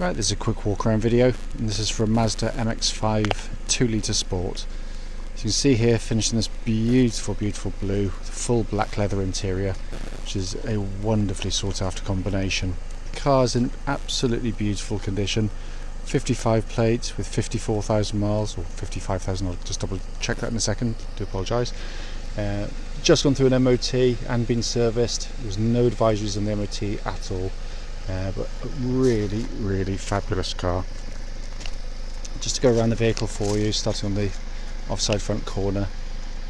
Right, this is a quick walk around video, and this is from Mazda MX-5 2-litre Sport. As you can see here, finished in this beautiful blue with a full black leather interior, which is a wonderfully sought after combination. The car is in absolutely beautiful condition. 55 plates with 54,000 miles, or 55,000, I'll just double check that in a second, do apologise. Just gone through an MOT and been serviced. There's no advisories on the MOT at all. But a really fabulous car. Just to go around the vehicle for you, starting on the offside front corner,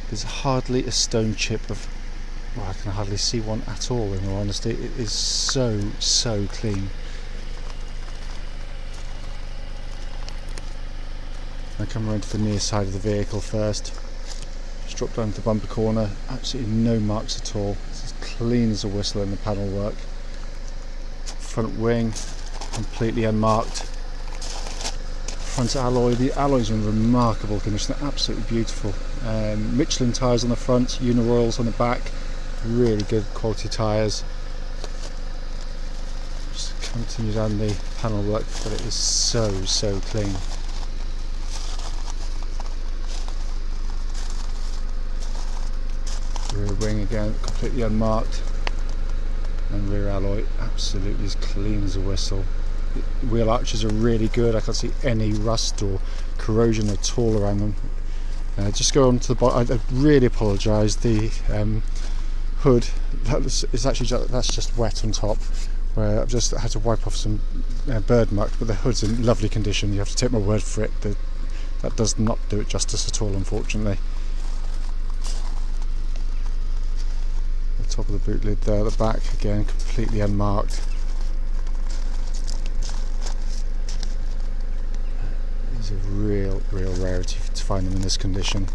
there's hardly a stone chip of, well, I can hardly see one at all in all honesty. It is so clean. I come around to the near side of the vehicle first, just drop down to the bumper corner, absolutely no marks at all. It's as clean as a whistle in the panel work. Front wing completely unmarked. Front alloy, the alloys are in remarkable condition, they're absolutely beautiful. Michelin tyres on the front, Uniroyals on the back, really good quality tyres. Just continue down the panel work, but it is so clean. Rear wing again completely unmarked. And rear alloy absolutely as clean as a whistle. The wheel arches are really good. I can't see any rust or corrosion at all around them. Just go on to the bottom. I really apologise. The hood that's just wet on top. Where I've just had to wipe off some bird muck, but the hood's in lovely condition. You have to take my word for it. That does not do it justice at all, unfortunately. Top of the boot lid there, the back again completely unmarked. These are real rarity to find them in this condition.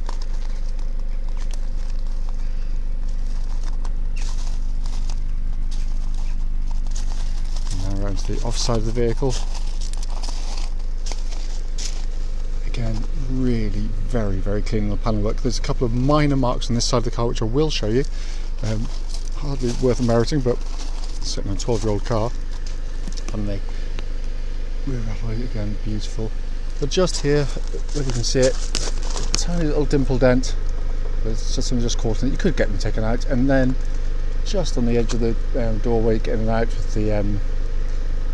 And now around to the off side of the vehicle. Again, really very clean on the panel work. There's a couple of minor marks on this side of the car which I will show you. Hardly worth meriting, but certainly on a 12-year-old car. And the rear alloy again beautiful. But just here, where you can see it, a tiny little dimple dent. It's just something just caught in it. You could get them taken out, and then just on the edge of the doorway, getting out with the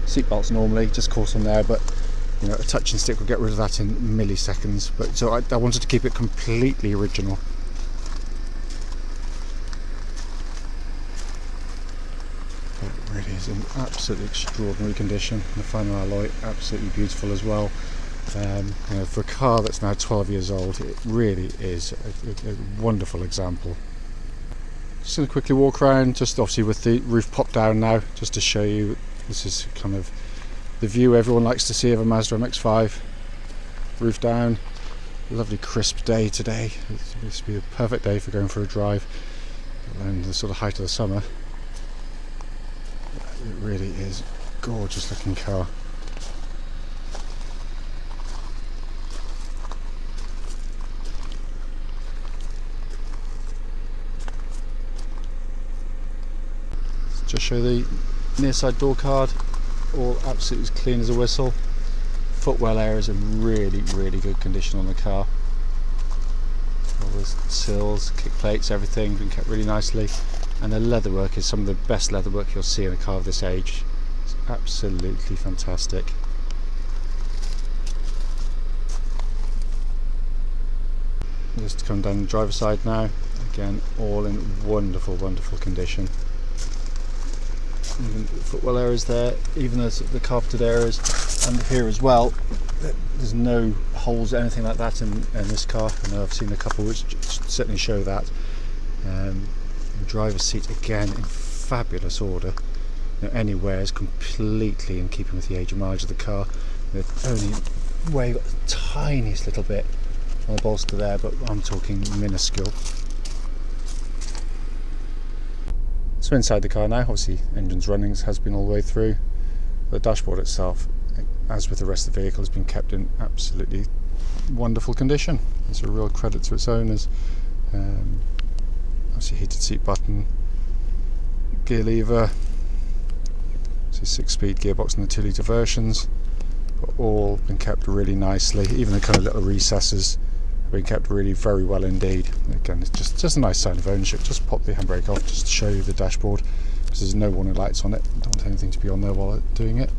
seat belts normally, just caught on there. But you know, a touching stick will get rid of that in milliseconds. But so I wanted to keep it completely original. It really is in absolutely extraordinary condition. The final alloy absolutely beautiful as well. You know, for a car that's now 12 years old, it really is a wonderful example. Just going to quickly walk around, just obviously with the roof popped down now, just to show you this is kind of the view everyone likes to see of a Mazda MX-5. Roof down. Lovely crisp day today. This would be a perfect day for going for a drive around the sort of height of the summer. It really is a gorgeous looking car. Let's just show the near side door card, all absolutely as clean as a whistle. Footwell area is in really good condition on the car. All the sills, kick plates, everything been kept really nicely. And the leatherwork is some of the best leatherwork you'll see in a car of this age. It's absolutely fantastic. Just come down the driver's side now. Again, all in wonderful condition. Even the footwell areas there, even the carpeted areas under here as well. There's no holes, anything like that in this car. I know I've seen a couple which certainly show that. The driver's seat again in fabulous order. You know, anywhere is completely in keeping with the age and mileage of the car. The only way got the tiniest little bit on the bolster there, but I'm talking minuscule. So inside the car now, obviously engine's running, has been all the way through. The dashboard itself, as with the rest of the vehicle, has been kept in absolutely wonderful condition. It's a real credit to its owners. Obviously heated seat button, gear lever, So 6-speed gearbox in the 2-litre versions, but all been kept really nicely. Even the kind of little recesses have been kept really very well indeed. Again, it's just a nice sign of ownership. Just pop the handbrake off just to show you the dashboard, because there's no warning lights on it. Don't want anything to be on there while doing it.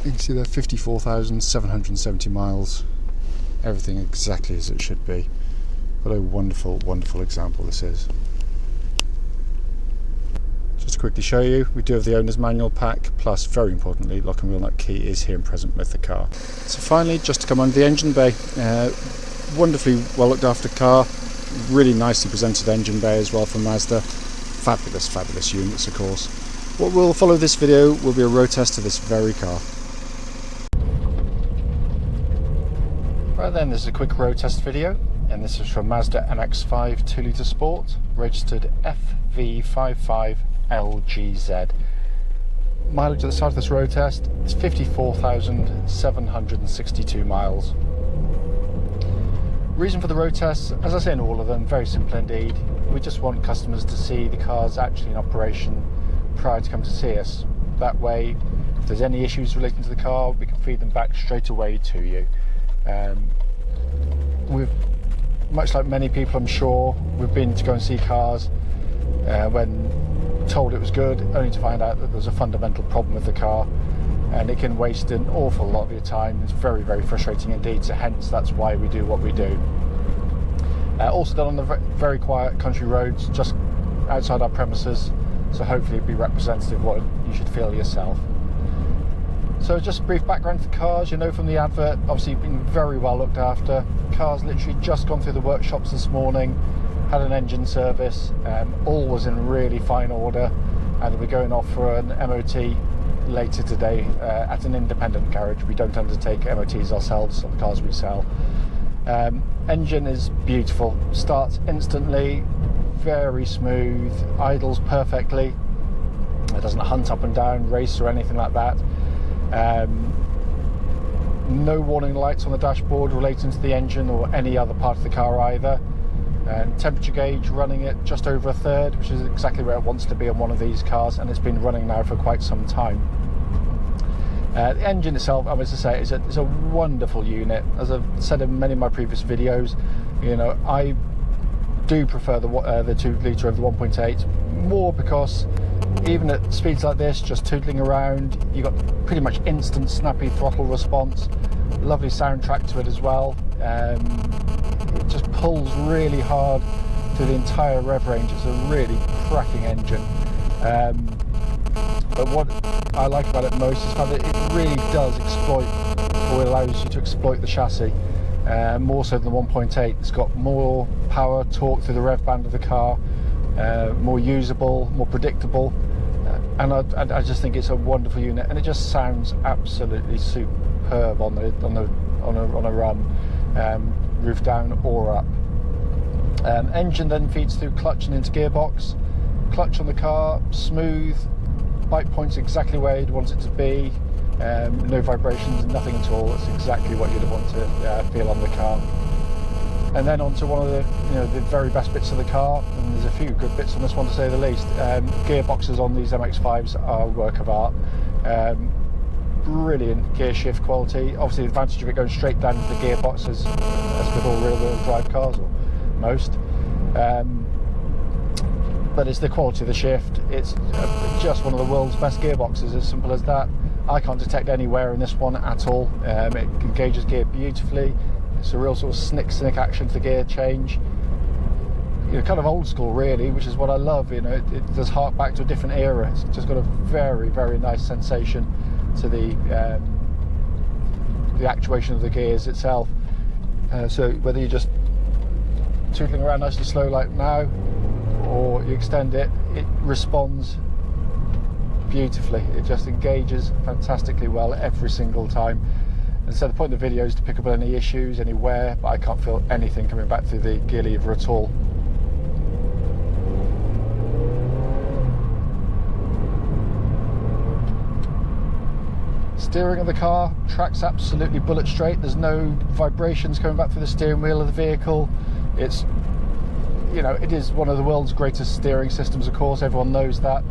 You can see there 54,770 miles. Everything exactly as it should be. What a wonderful, wonderful example this is. Just to quickly show you, we do have the owner's manual pack, plus very importantly, lock and wheel nut key is here and present with the car. So finally, just to come under the engine bay, wonderfully well looked after car, really nicely presented engine bay as well from Mazda. Fabulous, fabulous units of course. What will follow this video will be a road test of this very car. Right then, this is a quick road test video, and this is from Mazda MX-5 2-litre Sport, registered FV55LGZ. Mileage at the start of this road test is 54,762 miles. Reason for the road test, as I say in all of them, very simple indeed. We just want customers to see the cars actually in operation prior to coming to see us. That way, if there's any issues relating to the car, we can feed them back straight away to you. We've, much like many people I'm sure, we've been to go and see cars when told it was good, only to find out that there's a fundamental problem with the car, and it can waste an awful lot of your time. It's very, very frustrating indeed, so hence that's why we do what we do. Also done on the very quiet country roads just outside our premises, so hopefully it'll be representative of what you should feel yourself. So just a brief background to the cars. You know from the advert, obviously been very well looked after. Cars literally just gone through the workshops this morning, had an engine service, all was in really fine order, and we're going off for an MOT later today at an independent garage. We don't undertake MOTs ourselves on the cars we sell. Engine is beautiful, starts instantly, very smooth, idles perfectly, it doesn't hunt up and down, race or anything like that. No warning lights on the dashboard relating to the engine or any other part of the car either. And temperature gauge running at just over 1/3, which is exactly where it wants to be on one of these cars, and it's been running now for quite some time. The engine itself, I must say, is a wonderful unit. As I've said in many of my previous videos, you know, I do prefer the 2-litre over the 1.8, more because even at speeds like this, just tootling around, you've got pretty much instant snappy throttle response, lovely soundtrack to it as well. It just pulls really hard through the entire rev range. It's a really cracking engine. But what I like about it most is the fact that it really does exploit, or allows you to exploit the chassis, more so than the 1.8. It's got more power, torque through the rev band of the car, more usable, more predictable, and I just think it's a wonderful unit, and it just sounds absolutely superb on a run, roof down or up. Engine then feeds through clutch and into gearbox. Clutch on the car, smooth, bike points exactly where you'd want it to be, no vibrations, nothing at all. It's exactly what you'd want to feel on the car. And then onto one of the very best bits of the car, and there's a few good bits on this one to say the least. Gearboxes on these MX-5s are a work of art. Brilliant gear shift quality. Obviously the advantage of it going straight down to the gearbox as with all rear-wheel drive cars, or most. But it's the quality of the shift. It's just one of the world's best gearboxes, as simple as that. I can't detect any wear in this one at all. It engages gear beautifully. It's a real sort of snick action to the gear change. Kind of old school really, which is what I love. It does hark back to a different era. It's just got a very, very nice sensation to the actuation of the gears itself. So whether you're just tootling around nice and slow like now, or you extend it, it responds beautifully. It just engages fantastically well every single time. And so the point of the video is to pick up on any issues, any wear, but I can't feel anything coming back through the gear lever at all. Steering of the car tracks absolutely bullet straight. There's no vibrations coming back through the steering wheel of the vehicle. It's, it is one of the world's greatest steering systems, of course, everyone knows that.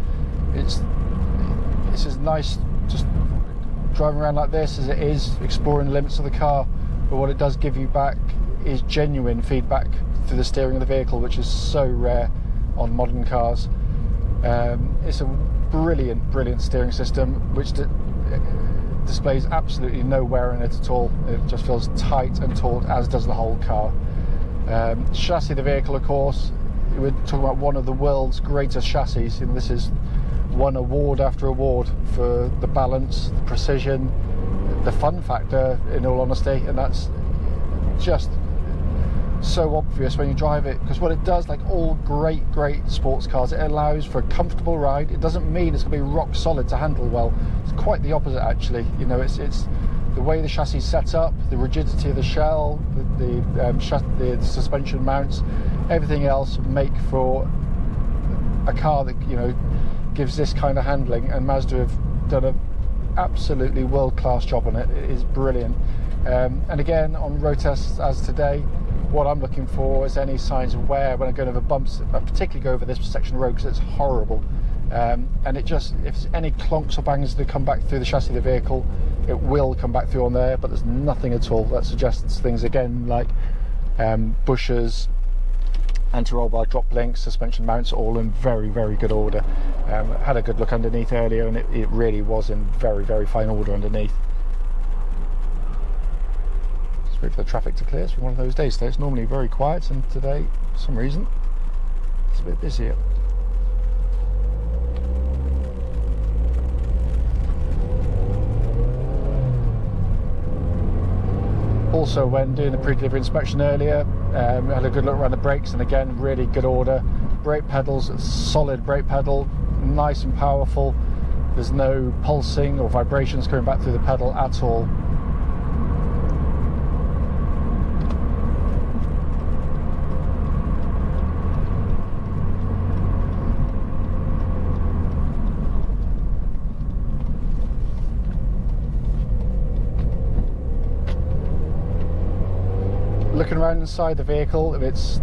It's as nice just driving around like this as it is exploring the limits of the car, but what it does give you back is genuine feedback through the steering of the vehicle, which is so rare on modern cars. It's a brilliant steering system which displays absolutely no wear in it at all. It just feels tight and taut, as does the whole car. Chassis of the vehicle, of course, we're talking about one of the world's greatest chassis. You know, this has won award after award for the balance, the precision, the fun factor, in all honesty, and that's just so obvious when you drive it, because what it does, like all great sports cars, it allows for a comfortable ride. It doesn't mean it's going to be rock solid to handle well. It's quite the opposite, actually. You know, it's the way the chassis is set up, the rigidity of the shell, the suspension mounts, everything else make for a car that, you know, gives this kind of handling, and Mazda have done an absolutely world-class job on it. It is brilliant. And again, on road tests as today, what I'm looking for is any signs of wear when I go over bumps. I particularly go over this section of road because it's horrible. And it just, if any clonks or bangs that come back through the chassis of the vehicle, it will come back through on there, but there's nothing at all that suggests things, again, like bushers, anti-roll bar, drop links, suspension mounts, all in very good order. Had a good look underneath earlier, and it really was in very fine order underneath. Just wait for the traffic to clear. It's been one of those days today. It's normally very quiet, and today, for some reason, it's a bit busier. Also, when doing the pre-delivery inspection earlier, I had a good look around the brakes, and again, really good order. Brake pedals, solid brake pedal, nice and powerful. There's no pulsing or vibrations coming back through the pedal at all. Looking around inside the vehicle, it's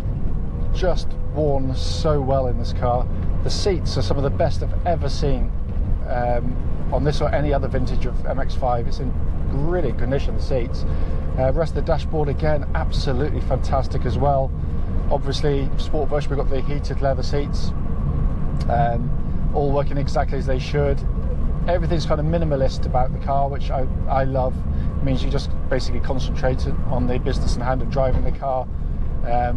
just worn so well in this car. The seats are some of the best I've ever seen on this or any other vintage of MX-5. It's in brilliant condition, the seats. The rest of the dashboard, again, absolutely fantastic as well. Obviously, sport version, we've got the heated leather seats, all working exactly as they should. Everything's kind of minimalist about the car, which I love. It means you just basically concentrate on the business in hand of driving the car,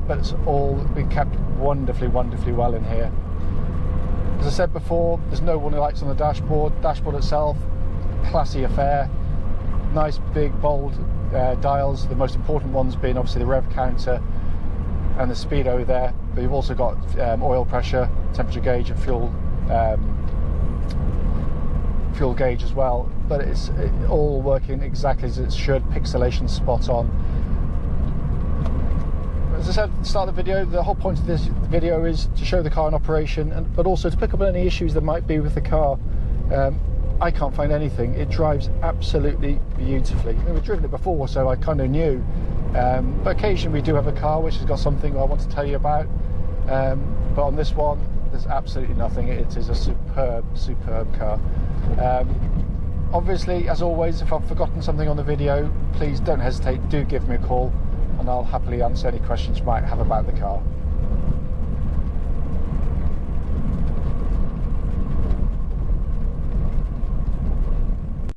but it's all been kept wonderfully well in here. As I said before, there's no warning lights on the dashboard. Dashboard itself, classy affair. Nice big bold dials, the most important ones being obviously the rev counter and the speedo there, but you've also got oil pressure, temperature gauge, and fuel gauge as well, but it's all working exactly as it should. Pixelation spot on. As I said at the start of the video, the whole point of this video is to show the car in operation, but also to pick up on any issues there might be with the car. I can't find anything. It drives absolutely beautifully. We've driven it before, so I kind of knew, but occasionally we do have a car which has got something I want to tell you about, but on this one there's absolutely nothing. It is a superb car. Obviously, as always, if I've forgotten something on the video, please don't hesitate, do give me a call, and I'll happily answer any questions you might have about the car.